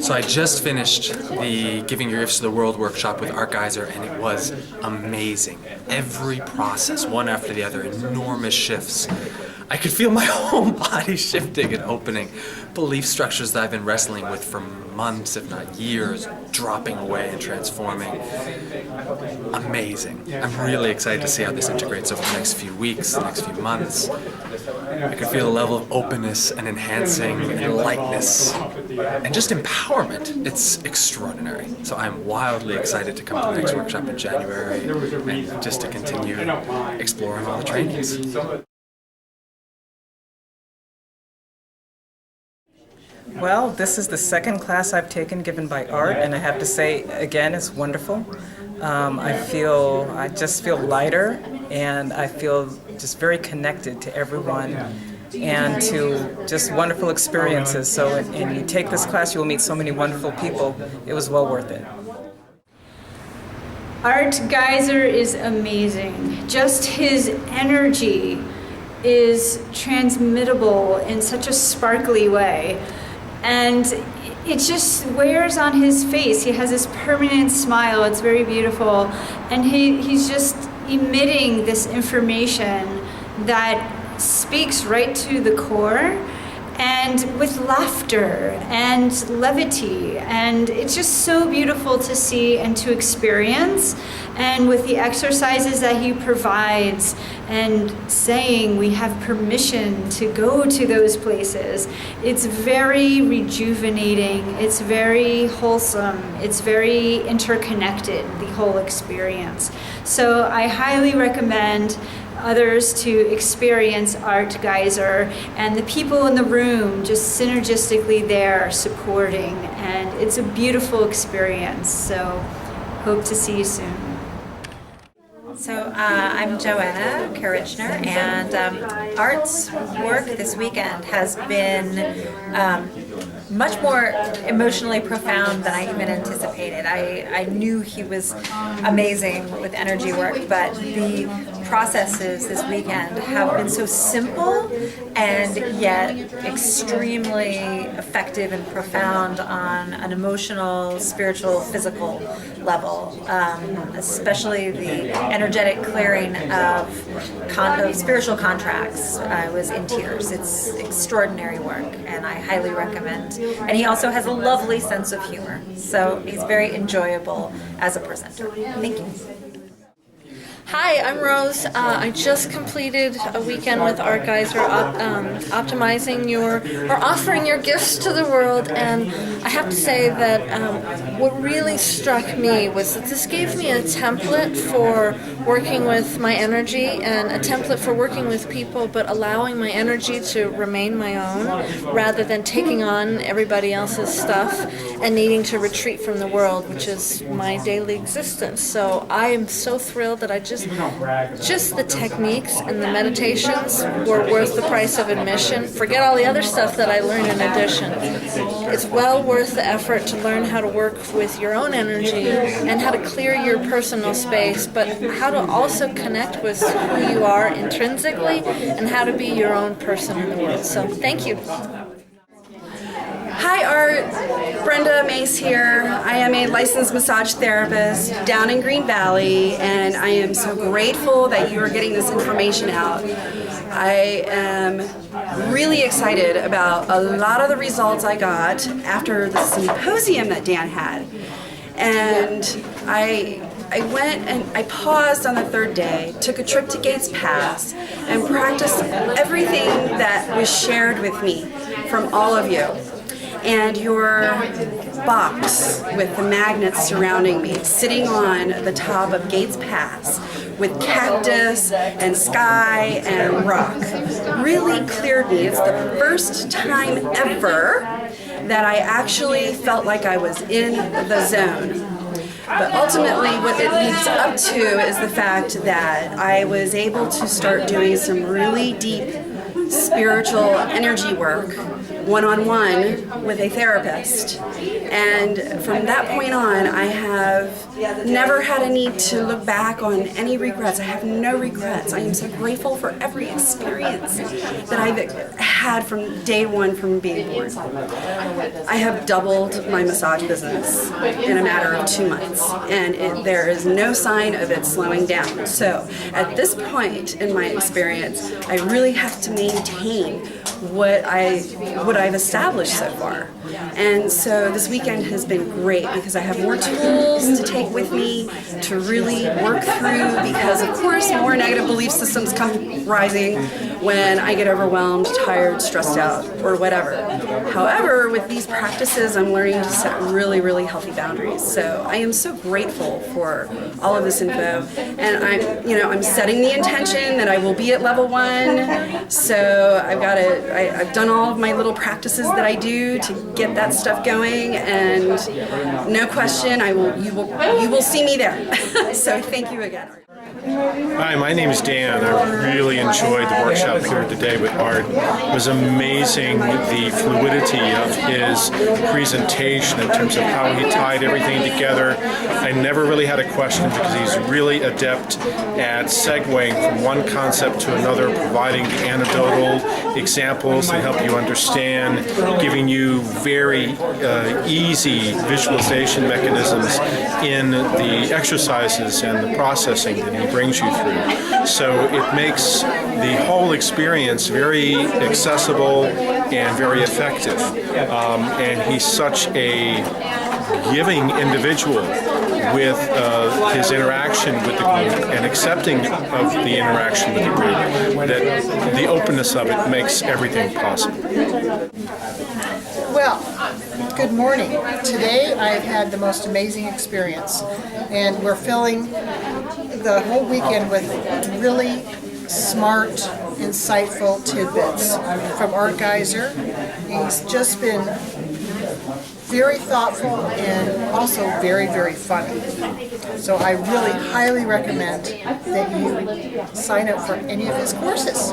So I just finished the Giving Your Gifts to the World workshop with Art Giser, and it was amazing. Every process, one after the other, enormous shifts. I could feel my whole body shifting and opening. Belief structures that I've been wrestling with for months, if not years, dropping away and transforming. Amazing. I'm really excited to see how this integrates over the next few weeks, the next few months. I can feel a level of openness and enhancing and lightness and just empowerment. It's extraordinary. So I'm wildly excited to come to the next workshop in January and just to continue exploring all the trainings. Well, this is the second class I've taken given by Art, and I have to say, again, it's wonderful. I just feel lighter, and I feel just very connected to everyone and to just wonderful experiences. So, and you take this class, you will meet so many wonderful people. It was well worth it. Art Giser is amazing. Just his energy is transmittable in such a sparkly way. And it just wears on his face. He has this permanent smile. It's very beautiful. And he's just emitting this information that speaks right to the core, and with laughter and levity. And it's just so beautiful to see and to experience. And with the exercises that he provides and saying we have permission to go to those places, it's very rejuvenating, it's very wholesome, it's very interconnected, the whole experience. So I highly recommend others to experience Art Giser, and the people in the room just synergistically there supporting, and it's a beautiful experience. So hope to see you soon. So I'm Joanna Karichner, and Art's work this weekend has been much more emotionally profound than I even anticipated. I knew he was amazing with energy work, but the processes this weekend have been so simple and yet extremely effective and profound on an emotional, spiritual, physical level, especially the energetic clearing of spiritual contracts. I was in tears. It's extraordinary work, and I highly recommend. And he also has a lovely sense of humor, so he's very enjoyable as a presenter. Thank you. Hi, I'm Rose. I just completed a weekend with Art Giser, optimizing offering your gifts to the world, and I have to say that what really struck me was that this gave me a template for working with my energy and a template for working with people, but allowing my energy to remain my own rather than taking on everybody else's stuff and needing to retreat from the world, which is my daily existence. So I am so thrilled that I just the techniques and the meditations were worth the price of admission. Forget all the other stuff that I learned in addition. It's well worth the effort to learn how to work with your own energy and how to clear your personal space, but how to also connect with who you are intrinsically and how to be your own person in the world. So thank you. Hi Art, Brenda Mace here. I am a licensed massage therapist down in Green Valley, and I am so grateful that you are getting this information out. I am really excited about a lot of the results I got after the symposium that Dan had. And I went and I paused on the third day, took a trip to Gates Pass, and practiced everything that was shared with me from all of you. And your box with the magnets surrounding me, sitting on the top of Gates Pass with cactus and sky and rock, really cleared me. It's the first time ever that I actually felt like I was in the zone. But ultimately what it leads up to is the fact that I was able to start doing some really deep spiritual energy work one-on-one with a therapist. And from that point on, I have never had a need to look back on any regrets. I have no regrets. I am so grateful for every experience that I've had from day one from being born. I have doubled my massage business in a matter of 2 months, and there is no sign of it slowing down. So at this point in my experience, I really have to maintain what I've established so far. And so this weekend has been great because I have more tools to take with me to really work through, because of course more negative belief systems come rising when I get overwhelmed, tired, stressed out, or whatever. However, with these practices, I'm learning to set really, really healthy boundaries. So I am so grateful for all of this info, and I'm setting the intention that I will be at level 1. So I've done all of my little practices that I do to get that stuff going, and no question, you will see me there. So thank you again. Hi, my name is Dan. I really enjoyed the workshop here today with Art. It was amazing, the fluidity of his presentation in terms of how he tied everything together. I never really had a question because he's really adept at segueing from one concept to another, providing the anecdotal examples that help you understand, giving you very easy visualization mechanisms in the exercises and the processing that he brings you through. So it makes the whole experience very accessible and very effective. And he's such a giving individual with his interaction with the group and accepting of the interaction with the group, that the openness of it makes everything possible. Well, good morning. Today I've had the most amazing experience, and we're filling the whole weekend with really smart, insightful tidbits from Art Giser. He's just been very thoughtful and also very, very funny. So I really highly recommend that you sign up for any of his courses.